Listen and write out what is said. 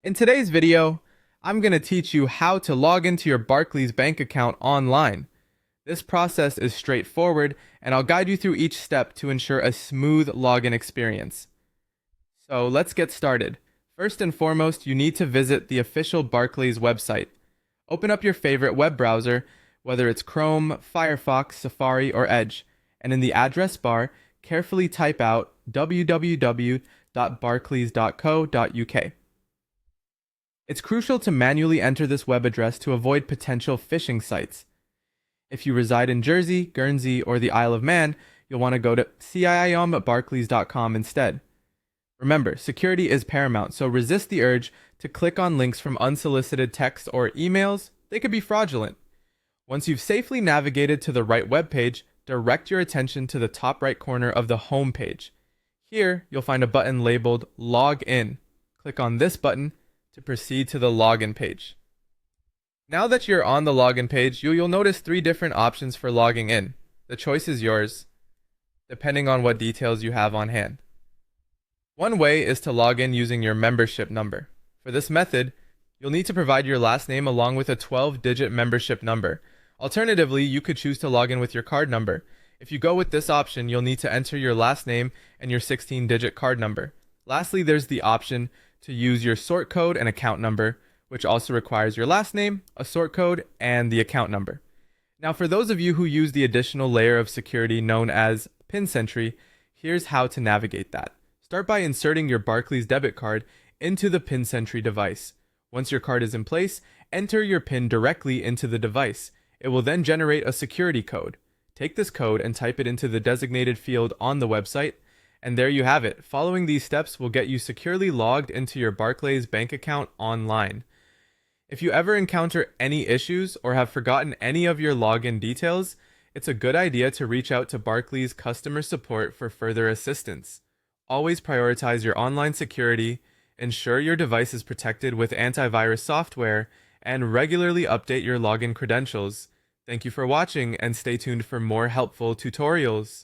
In today's video, I'm going to teach you how to log into your Barclays Bank account online. This process is straightforward, and I'll guide you through each step to ensure a smooth login experience. So let's get started. First and foremost, you need to visit the official Barclays website. Open up your favorite web browser, whether it's Chrome, Firefox, Safari, or Edge, and in the address bar, carefully type out www.barclays.co.uk. It's crucial to manually enter this web address to avoid potential phishing sites. If you reside in Jersey, Guernsey, or the Isle of Man, you'll want to go to ciom@barclays.com instead. Remember, security is paramount, so resist the urge to click on links from unsolicited text or emails. They could be fraudulent. Once you've safely navigated to the right web page, direct your attention to the top right corner of the home page. Here, you'll find a button labeled Log In. Click on this button to proceed to the login page. Now that you're on the login page, you'll notice three different options for logging in. The choice is yours, depending on what details you have on hand. One way is to log in using your membership number. For this method, you'll need to provide your last name along with a 12-digit membership number. Alternatively, you could choose to log in with your card number. If you go with this option, you'll need to enter your last name and your 16-digit card number. Lastly, there's the option to use your sort code and account number, which also requires your last name, a sort code, and the account number. Now, for those of you who use the additional layer of security known as PIN Sentry, here's how to navigate that. Start by inserting your Barclays debit card into the PIN Sentry device. Once your card is in place, enter your PIN directly into the device. It will then generate a security code. Take this code and type it into the designated field on the website, and there you have it. Following these steps will get you securely logged into your Barclays bank account online. If you ever encounter any issues or have forgotten any of your login details, it's a good idea to reach out to Barclays customer support for further assistance. Always prioritize your online security, ensure your device is protected with antivirus software, and regularly update your login credentials. Thank you for watching, and stay tuned for more helpful tutorials.